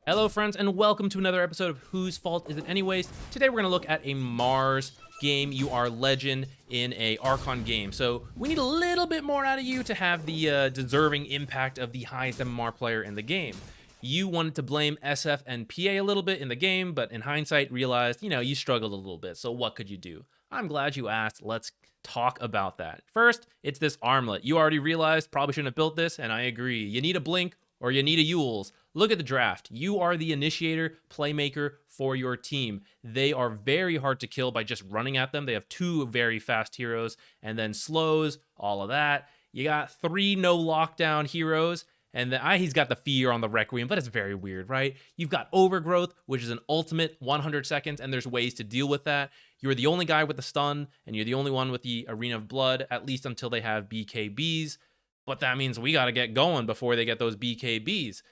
Hello friends and welcome to another episode of Whose Fault Is It Anyways? Today we're going to look at a Mars game. You are legend in a Archon game. So we need a little bit more out of you to have the deserving impact of the highest MMR player in the game. You wanted to blame SF and PA a little bit in the game, but in hindsight realized, you struggled a little bit. So what could you do? I'm glad you asked. Let's talk about that. First, it's this armlet. You already realized probably shouldn't have built this, and I agree. You need a blink or you need a Yules. Look at the draft. You are the initiator, playmaker for your team. They are very hard to kill by just running at them. They have two very fast heroes and then slows, all of that. You got three no lockdown heroes, and he's got the fear on the Requiem, but it's very weird, right? You've got Overgrowth, which is an ultimate 100 seconds, and there's ways to deal with that. You're the only guy with the stun, and you're the only one with the Arena of Blood, at least until they have BKBs. But that means we got to get going before they get those BKBs.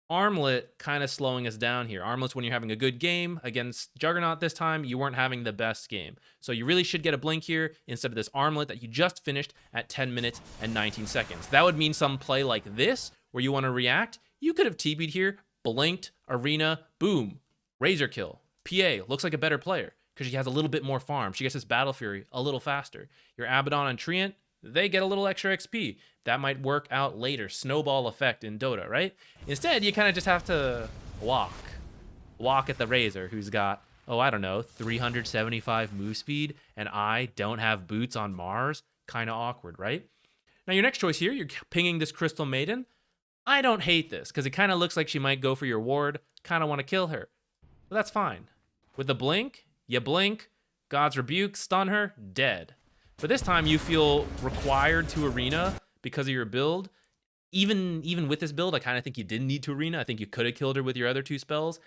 Armlet kind of slowing us down here. Armlet's when you're having a good game. Against Juggernaut this time, you weren't having the best game. So you really should get a blink here instead of this Armlet that you just finished at 10 minutes and 19 seconds. That would mean some play like this, where you want to react. You could have TB'd here, blinked, Arena, boom, Razor kill. PA looks like a better player because she has a little bit more farm. She gets this Battle Fury a little faster. Your Abaddon and Treant, they get a little extra XP. That might work out later. Snowball effect in Dota, right? Instead, you kind of just have to walk. Walk at the Razor, who's got, 375 move speed, and I don't have boots on Mars. Kind of awkward, right? Now, your next choice here, you're pinging this Crystal Maiden. I don't hate this, because it kind of looks like she might go for your ward. Kind of want to kill her. But that's fine. With the blink, you blink, God's Rebuke, stun her, dead. But this time you feel required to Arena because of your build. Even with this build, I kind of think you didn't need to Arena. I think you could have killed her with your other two spells.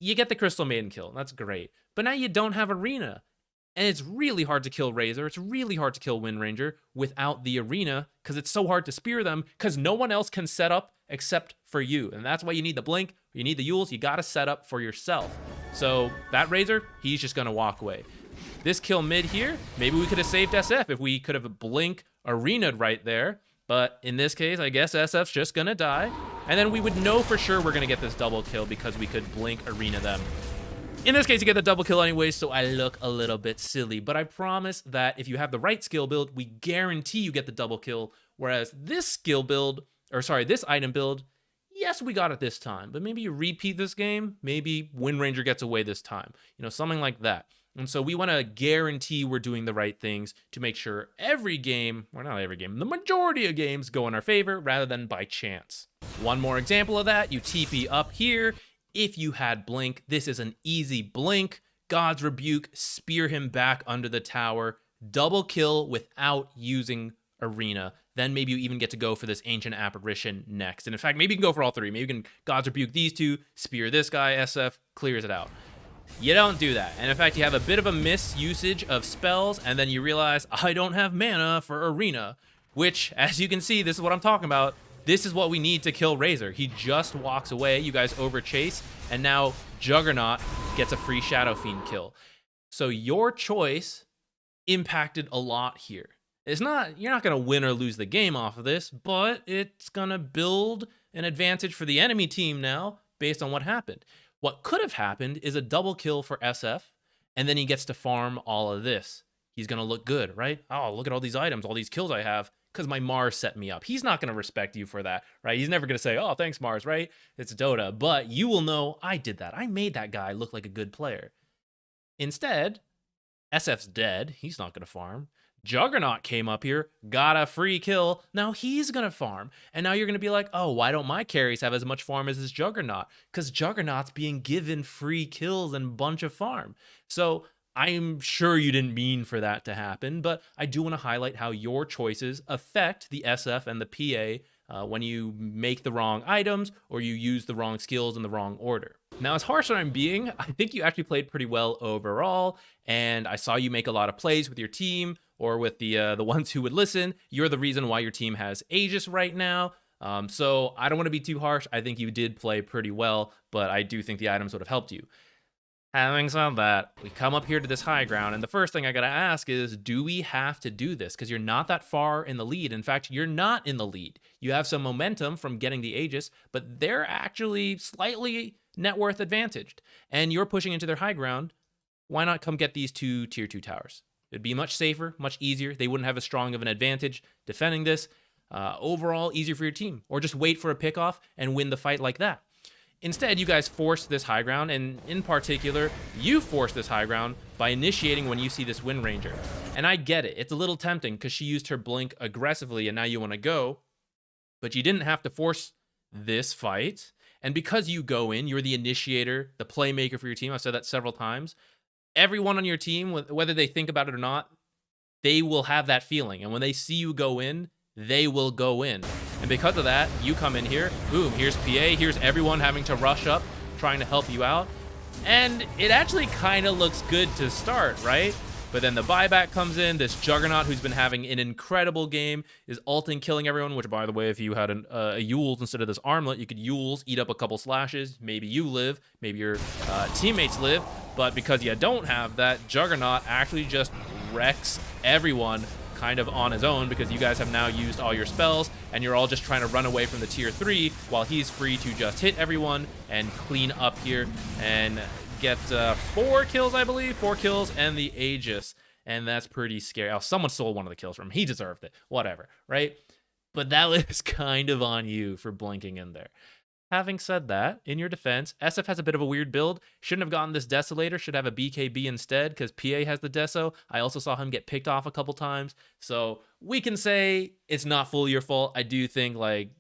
You get the Crystal Maiden kill. That's great. But now you don't have Arena. And it's really hard to kill Razor. It's really hard to kill Wind Ranger without the Arena because it's so hard to spear them because no one else can set up except for you. And that's why you need the blink. You need the Yules. You got to set up for yourself. So that Razor, he's just going to walk away. This kill mid here, maybe we could have saved SF if we could have blink Arena'd right there. But in this case, I guess SF's just going to die. And then we would know for sure we're going to get this double kill because we could blink Arena them. In this case, you get the double kill anyway, so I look a little bit silly. But I promise that if you have the right skill build, we guarantee you get the double kill. Whereas this this item build, yes, we got it this time. But maybe you repeat this game. Maybe Wind Ranger gets away this time. Something like that. And so we want to guarantee we're doing the right things to make sure every game, or not every game, the majority of games go in our favor rather than by chance. One more example of that, you TP up here. If you had blink, this is an easy blink. God's Rebuke, spear him back under the tower, double kill without using Arena. Then maybe you even get to go for this Ancient Apparition next. And in fact, maybe you can go for all three. Maybe you can God's Rebuke these two, spear this guy, SF, clears it out. You don't do that. And in fact, you have a bit of a misusage of spells, and then you realize, I don't have mana for Arena, which, as you can see, this is what I'm talking about. This is what we need to kill Razor. He just walks away. You guys overchase, and now Juggernaut gets a free Shadow Fiend kill. So your choice impacted a lot here. You're not going to win or lose the game off of this, but it's going to build an advantage for the enemy team now based on what happened. What could have happened is a double kill for SF, and then he gets to farm all of this. He's going to look good, right? Oh, look at all these items, all these kills I have, because my Mars set me up. He's not going to respect you for that, right? He's never going to say, oh, thanks, Mars, right? It's Dota. But you will know, I did that. I made that guy look like a good player. Instead, SF's dead. He's not going to farm. Juggernaut came up here, got a free kill. Now he's going to farm. And now you're going to be like, oh, why don't my carries have as much farm as this Juggernaut? Because Juggernaut's being given free kills and a bunch of farm. So I'm sure you didn't mean for that to happen, but I do want to highlight how your choices affect the SF and the PA when you make the wrong items or you use the wrong skills in the wrong order. Now, as harsh as I'm being, I think you actually played pretty well overall, and I saw you make a lot of plays with your team or with the ones who would listen. You're the reason why your team has Aegis right now. So I don't want to be too harsh. I think you did play pretty well, but I do think the items would have helped you. Having said that, we come up here to this high ground, and the first thing I gotta ask is, do we have to do this? Because you're not that far in the lead. In fact, you're not in the lead. You have some momentum from getting the Aegis, but they're actually slightly net worth advantaged, and you're pushing into their high ground. Why not come get these 2 tier 2 towers? It'd be much safer, much easier. They wouldn't have as strong of an advantage defending this. Overall, easier for your team. Or just wait for a pickoff and win the fight like that. Instead, you guys force this high ground, and in particular, you force this high ground by initiating when you see this Wind Ranger. And I get it. It's a little tempting because she used her blink aggressively, and now you want to go. But you didn't have to force this fight. And because you go in, you're the initiator, the playmaker for your team. I've said that several times. Everyone on your team, whether they think about it or not, they will have that feeling. And when they see you go in, they will go in. And because of that, you come in here, boom, here's PA, here's everyone having to rush up, trying to help you out. And it actually kind of looks good to start, right? But then the buyback comes in. This Juggernaut, who's been having an incredible game, is ulting, killing everyone, which, by the way, if you had a Yules instead of this armlet, you could Yules, eat up a couple slashes. Maybe you live. Maybe your teammates live. But because you don't have that, Juggernaut actually just wrecks everyone kind of on his own, because you guys have now used all your spells, and you're all just trying to run away from the tier 3 while he's free to just hit everyone and clean up here and get 4 kills, I believe. 4 kills and the Aegis. And that's pretty scary. Oh, someone stole one of the kills from him. He deserved it. Whatever, right? But that was kind of on you for blinking in there. Having said that, in your defense, SF has a bit of a weird build. Shouldn't have gotten this Desolator. Should have a BKB instead, because PA has the Deso. I also saw him get picked off a couple times. So we can say it's not fully your fault. I do think, like,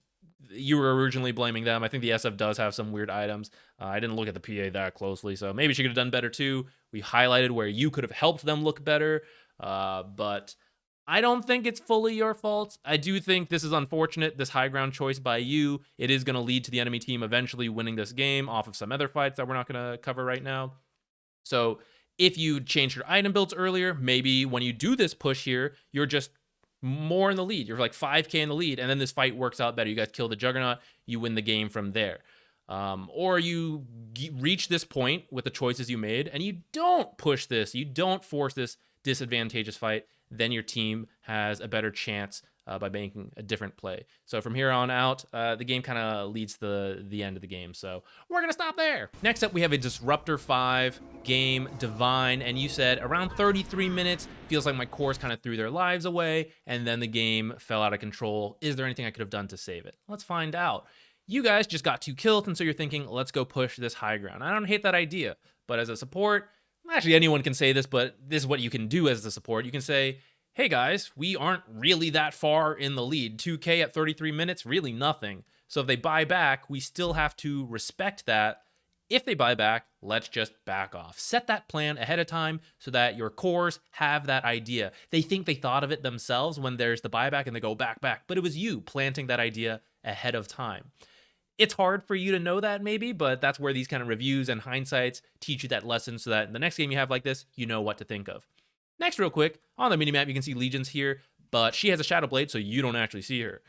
you were originally blaming them. I think the SF does have some weird items. I didn't look at the PA that closely, so maybe she could have done better too. We highlighted where you could have helped them look better, but I don't think it's fully your fault. I do think this is unfortunate, this high ground choice by you. It is going to lead to the enemy team eventually winning this game off of some other fights that we're not going to cover right now. So if you changed your item builds earlier, maybe when you do this push here, you're just more in the lead. You're like 5k in the lead, and then this fight works out better. You guys kill the Juggernaut, you win the game from there. Or you reach this point with the choices you made, and you don't push this, you don't force this disadvantageous fight, then your team has a better chance by making a different play. So from here on out, the game kind of leads to the end of the game. So we're going to stop there. Next up, we have a Disruptor 5 game, Divine. And you said around 33 minutes, feels like my cores kind of threw their lives away, and then the game fell out of control. Is there anything I could have done to save it? Let's find out. You guys just got 2 kills, and so you're thinking, let's go push this high ground. I don't hate that idea, but as a support, actually anyone can say this, but this is what you can do as the support. You can say, hey guys, we aren't really that far in the lead. 2k at 33 minutes, really nothing. So if they buy back, we still have to respect that. If they buy back, let's just back off. Set that plan ahead of time so that your cores have that idea. They think they thought of it themselves when there's the buyback and they go back, but it was you planting that idea ahead of time. It's hard for you to know that maybe, but that's where these kind of reviews and hindsights teach you that lesson so that in the next game you have like this, you know what to think of. Next, real quick, on the minimap, you can see Legions here, but she has a Shadow Blade, so you don't actually see her.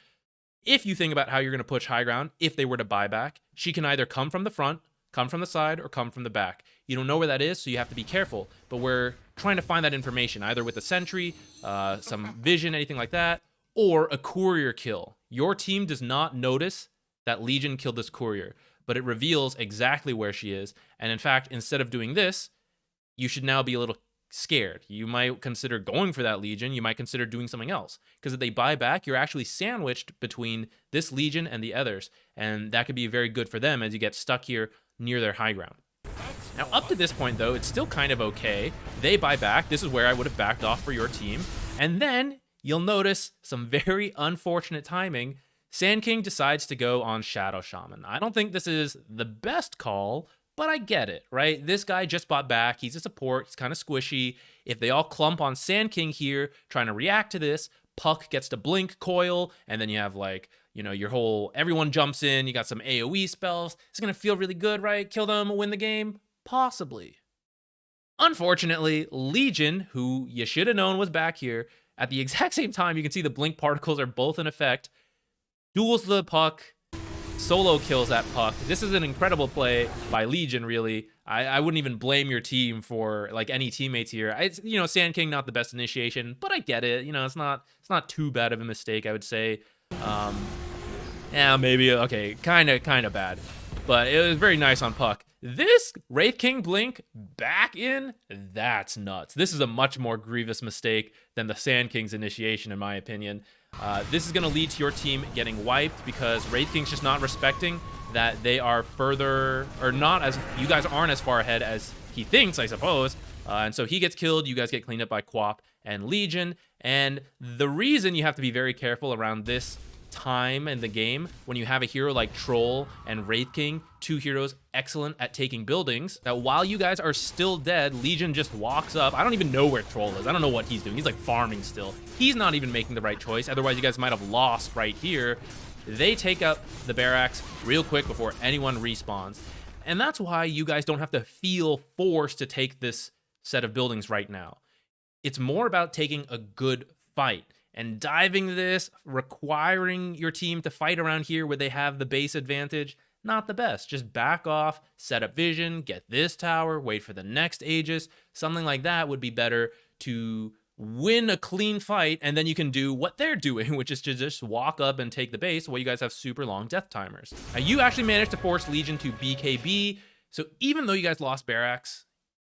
If you think about how you're going to push high ground, if they were to buy back, she can either come from the front, come from the side, or come from the back. You don't know where that is, so you have to be careful, but we're trying to find that information, either with a sentry, some vision, anything like that, or a courier kill. Your team does not notice that Legion killed this courier, but it reveals exactly where she is, and in fact, instead of doing this, you should now be a little scared. You might consider going for that Legion. You might consider doing something else, because if they buy back, you're actually sandwiched between this Legion and the others, and that could be very good for them as you get stuck here near their high ground. Now, up to this point, though, it's still kind of okay. They buy back. This is where I would have backed off for your team, and then you'll notice some very unfortunate timing. Sand King decides to go on Shadow Shaman. I don't think this is the best call, but I get it, right? This guy just bought back. He's a support. He's kind of squishy. If they all clump on Sand King here, trying to react to this, Puck gets to blink coil, and then you have like, you know, your whole, everyone jumps in. You got some AoE spells. It's going to feel really good, right? Kill them, win the game? Possibly. Unfortunately, Legion, who you should have known was back here, at the exact same time, you can see the blink particles are both in effect, duels the Puck, solo kills that Puck. This is an incredible play by Legion, really. I wouldn't even blame your team for like any teammates here. It's, you know, Sand King, not the best initiation, but I get it. You know, it's not too bad of a mistake, I would say. Yeah, maybe, okay, kind of bad. But it was very nice on Puck. This Wraith King blink back in, that's nuts. This is a much more grievous mistake than the Sand King's initiation, in my opinion. This is going to lead to your team getting wiped because Wraith King's just not respecting that they are further, or not as, you guys aren't as far ahead as he thinks, I suppose. And so he gets killed, you guys get cleaned up by Quap and Legion. And the reason you have to be very careful around this time in the game, when you have a hero like Troll and Wraith King, two heroes excellent at taking buildings, that while you guys are still dead, Legion just walks up. I don't even know where Troll is. I don't know what he's doing. He's like farming still. He's not even making the right choice. Otherwise, you guys might have lost right here. They take up the barracks real quick before anyone respawns. And that's why you guys don't have to feel forced to take this set of buildings right now. It's more about taking a good fight. And diving this, requiring your team to fight around here where they have the base advantage, not the best. Just back off, set up vision, get this tower, wait for the next Aegis. Something like that would be better to win a clean fight, and then you can do what they're doing, which is to just walk up and take the base while you guys have super long death timers. Now, you actually managed to force Legion to BKB, so even though you guys lost barracks,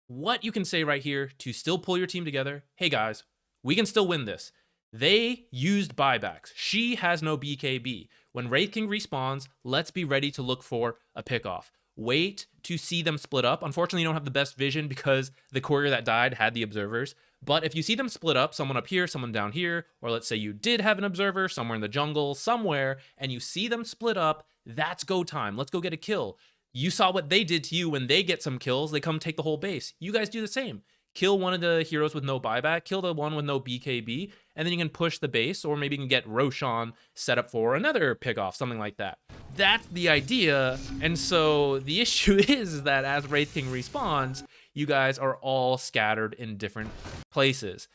what you can say right here to still pull your team together, hey guys, we can still win this. They used buybacks. She has no BKB. When Wraith King respawns, let's be ready to look for a pickoff. Wait to see them split up. Unfortunately, you don't have the best vision because the courier that died had the observers. But if you see them split up, someone up here, someone down here, or let's say you did have an observer somewhere in the jungle, somewhere, and you see them split up, that's go time. Let's go get a kill. You saw what they did to you when they get some kills. They come take the whole base. You guys do the same. Kill one of the heroes with no buyback, kill the one with no BKB, and then you can push the base, or maybe you can get Roshan set up for another pickoff, something like that. That's the idea, and so the issue is that as Wraith King respawns, you guys are all scattered in different places.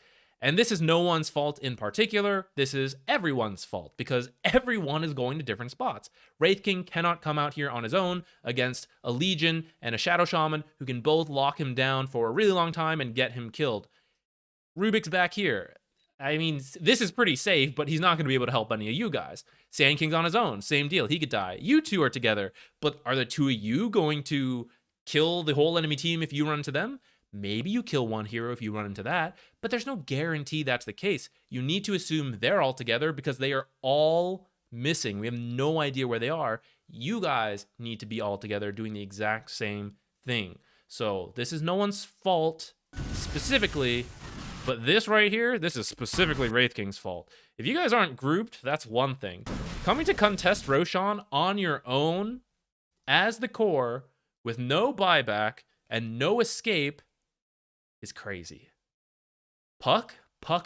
And this is no one's fault in particular, this is everyone's fault, because everyone is going to different spots. Wraith King cannot come out here on his own against a Legion and a Shadow Shaman who can both lock him down for a really long time and get him killed. Rubik's back here. I mean, this is pretty safe, but he's not going to be able to help any of you guys. Sand King's on his own, same deal, he could die. You two are together, but are the two of you going to kill the whole enemy team if you run into them? Maybe you kill one hero if you run into that, but there's no guarantee that's the case. You need to assume they're all together because they are all missing. We have no idea where they are. You guys need to be all together doing the exact same thing. So this is no one's fault specifically, but this right here, this is specifically Wraith King's fault. If you guys aren't grouped, that's one thing. Coming to contest Roshan on your own as the core with no buyback and no escape is crazy. Puck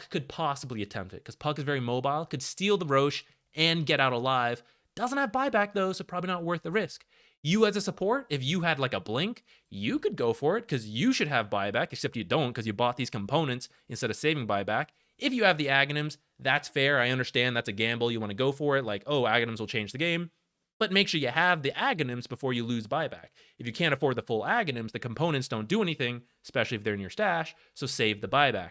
could possibly attempt it because Puck is very mobile, could steal the Roche and get out alive. Doesn't have buyback though, so probably not worth the risk. You as a support, if you had like a blink, you could go for it because you should have buyback, except you don't because you bought these components instead of saving buyback. If you have the Aghanims, that's fair. I understand that's a gamble. You want to go for it, like, oh, Aghanims will change the game. But make sure you have the Aghanims before you lose buyback. If you can't afford the full Aghanims, the components don't do anything, especially if they're in your stash, so save the buyback.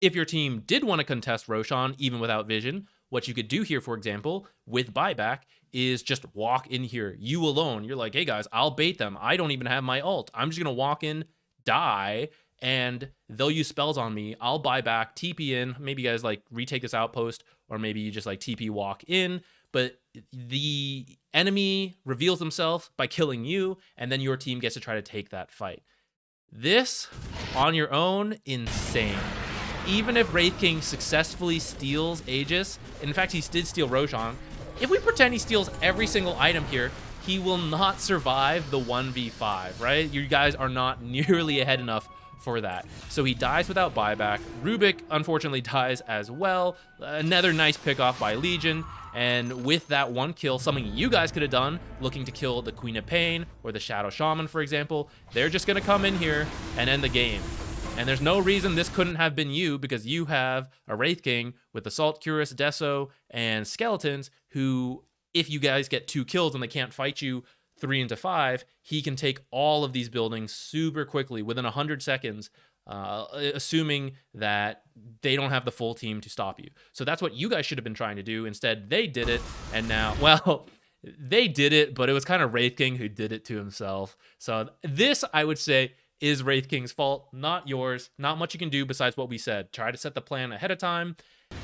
If your team did want to contest Roshan, even without vision, what you could do here, for example, with buyback, is just walk in here, you alone. You're like, hey guys, I'll bait them. I don't even have my ult. I'm just going to walk in, die, and they'll use spells on me. I'll buy back, TP in. Maybe you guys like retake this outpost, or maybe you just like TP walk in. But the enemy reveals himself by killing you, and then your team gets to try to take that fight. This, on your own, insane. Even if Wraith King successfully steals Aegis, in fact, he did steal Roshan, if we pretend he steals every single item here, he will not survive the 1v5, right? You guys are not nearly ahead enough for that. So he dies without buyback. Rubik, unfortunately, dies as well. Another nice pickoff by Legion. And with that one kill, something you guys could have done, looking to kill the Queen of Pain or the Shadow Shaman, for example, they're just going to come in here and end the game. And there's no reason this couldn't have been you, because you have a Wraith King with Assault, Cuirass, Deso, and Skeletons who, if you guys get 2 kills and they can't fight you 3 into 5, he can take all of these buildings super quickly within 100 seconds, assuming that they don't have the full team to stop you. So that's what you guys should have been trying to do. Instead, they did it, and now, well, They did it, but it was kind of Wraith King who did it to himself. So this, I would say, is Wraith King's fault, not yours. Not much you can do besides what we said. Try to set the plan ahead of time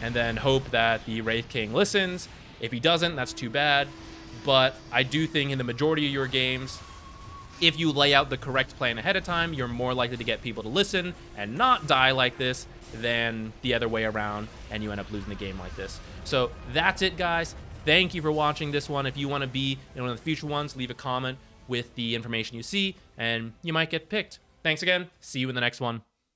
and then hope that the Wraith King listens. If he doesn't, that's too bad. But I do think in the majority of your games, if you lay out the correct plan ahead of time, you're more likely to get people to listen and not die like this than the other way around, and you end up losing the game like this. So that's it, guys. Thank you for watching this one. If you want to be in one of the future ones, leave a comment with the information you see, and you might get picked. Thanks again. See you in the next one.